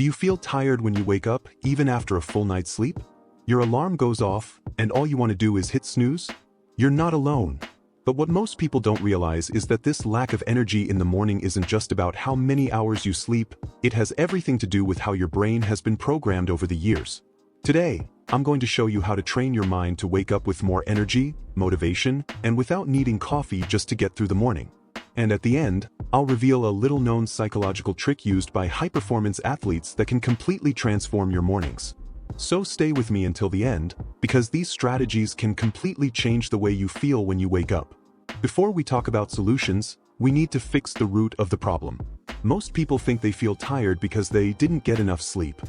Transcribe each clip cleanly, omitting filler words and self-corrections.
Do you feel tired when you wake up, even after a full night's sleep? Your alarm goes off, and all you want to do is hit snooze? You're not alone. But what most people don't realize is that this lack of energy in the morning isn't just about how many hours you sleep, it has everything to do with how your brain has been programmed over the years. Today, I'm going to show you how to train your mind to wake up with more energy, motivation, and without needing coffee just to get through the morning. And at the end, I'll reveal a little-known psychological trick used by high-performance athletes that can completely transform your mornings. So stay with me until the end, because these strategies can completely change the way you feel when you wake up. Before we talk about solutions, we need to fix the root of the problem. Most people think they feel tired because they didn't get enough sleep.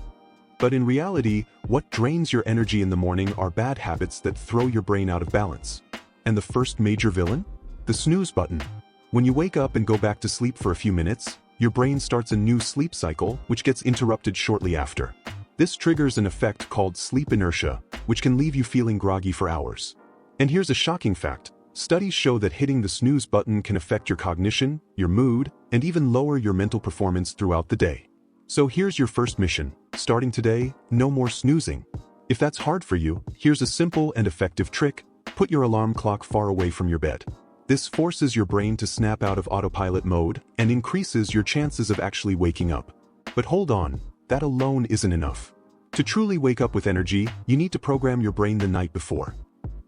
But in reality, what drains your energy in the morning are bad habits that throw your brain out of balance. And the first major villain? The snooze button. When you wake up and go back to sleep for a few minutes, your brain starts a new sleep cycle, which gets interrupted shortly after. This triggers an effect called sleep inertia, which can leave you feeling groggy for hours. And here's a shocking fact. Studies show that hitting the snooze button can affect your cognition, your mood, and even lower your mental performance throughout the day. So here's your first mission. Starting today, no more snoozing. If that's hard for you, here's a simple and effective trick. Put your alarm clock far away from your bed. This forces your brain to snap out of autopilot mode and increases your chances of actually waking up. But hold on, that alone isn't enough. To truly wake up with energy, you need to program your brain the night before.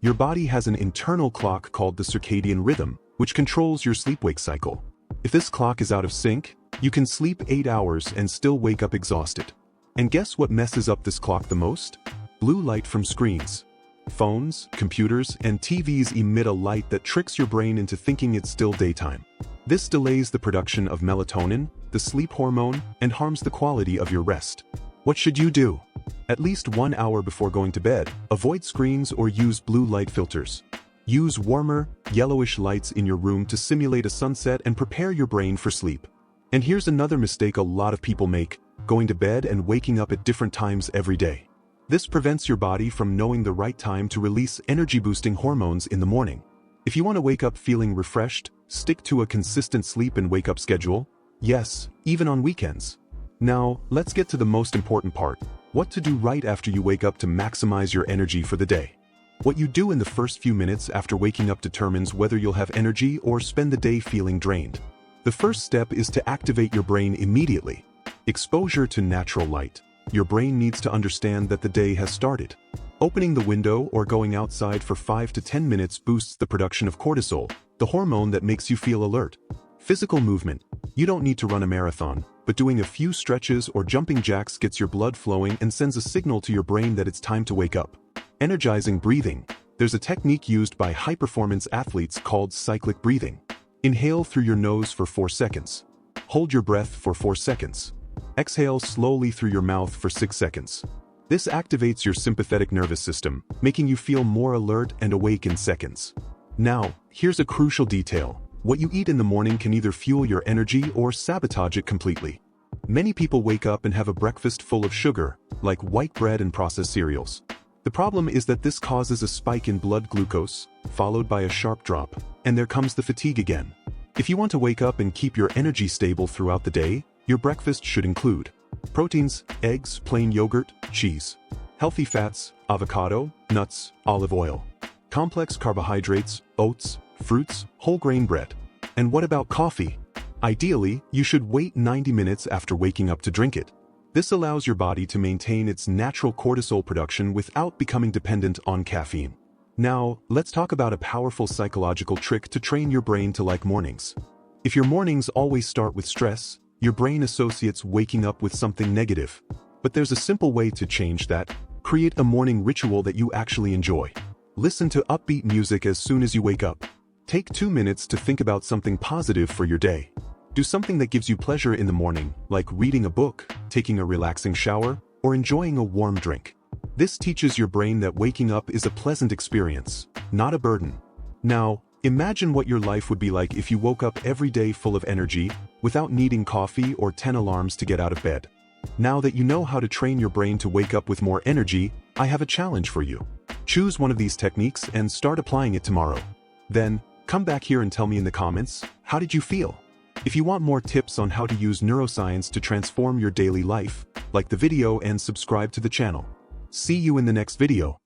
Your body has an internal clock called the circadian rhythm, which controls your sleep-wake cycle. If this clock is out of sync, you can sleep 8 hours and still wake up exhausted. And guess what messes up this clock the most? Blue light from screens. Phones, computers, and TVs emit a light that tricks your brain into thinking it's still daytime. This delays the production of melatonin, the sleep hormone, and harms the quality of your rest. What should you do? At least 1 hour before going to bed, avoid screens or use blue light filters. Use warmer, yellowish lights in your room to simulate a sunset and prepare your brain for sleep. And here's another mistake a lot of people make, going to bed and waking up at different times every day. This prevents your body from knowing the right time to release energy-boosting hormones in the morning. If you want to wake up feeling refreshed, stick to a consistent sleep and wake-up schedule. Yes, even on weekends. Now, let's get to the most important part. What to do right after you wake up to maximize your energy for the day. What you do in the first few minutes after waking up determines whether you'll have energy or spend the day feeling drained. The first step is to activate your brain immediately. Exposure to natural light. Your brain needs to understand that the day has started. Opening the window or going outside for 5 to 10 minutes boosts the production of cortisol, the hormone that makes you feel alert. Physical movement. You don't need to run a marathon, but doing a few stretches or jumping jacks gets your blood flowing and sends a signal to your brain that it's time to wake up. Energizing breathing. There's a technique used by high-performance athletes called cyclic breathing. Inhale through your nose for 4 seconds. Hold your breath for 4 seconds. Exhale slowly through your mouth for 6 seconds. This activates your sympathetic nervous system, making you feel more alert and awake in seconds. Now, here's a crucial detail. What you eat in the morning can either fuel your energy or sabotage it completely. Many people wake up and have a breakfast full of sugar, like white bread and processed cereals. The problem is that this causes a spike in blood glucose, followed by a sharp drop, and there comes the fatigue again. If you want to wake up and keep your energy stable throughout the day, your breakfast should include proteins, eggs, plain yogurt, cheese. Healthy fats, avocado, nuts, olive oil. Complex carbohydrates, oats, fruits, whole grain bread. And what about coffee? Ideally, you should wait 90 minutes after waking up to drink it. This allows your body to maintain its natural cortisol production without becoming dependent on caffeine. Now, let's talk about a powerful psychological trick to train your brain to like mornings. If your mornings always start with stress, your brain associates waking up with something negative. But there's a simple way to change that. Create a morning ritual that you actually enjoy. Listen to upbeat music as soon as you wake up. Take 2 minutes to think about something positive for your day. Do something that gives you pleasure in the morning, like reading a book, taking a relaxing shower, or enjoying a warm drink. This teaches your brain that waking up is a pleasant experience, not a burden. Now, imagine what your life would be like if you woke up every day full of energy, without needing coffee or 10 alarms to get out of bed. Now that you know how to train your brain to wake up with more energy, I have a challenge for you. Choose one of these techniques and start applying it tomorrow. Then, come back here and tell me in the comments, how did you feel? If you want more tips on how to use neuroscience to transform your daily life, like the video and subscribe to the channel. See you in the next video.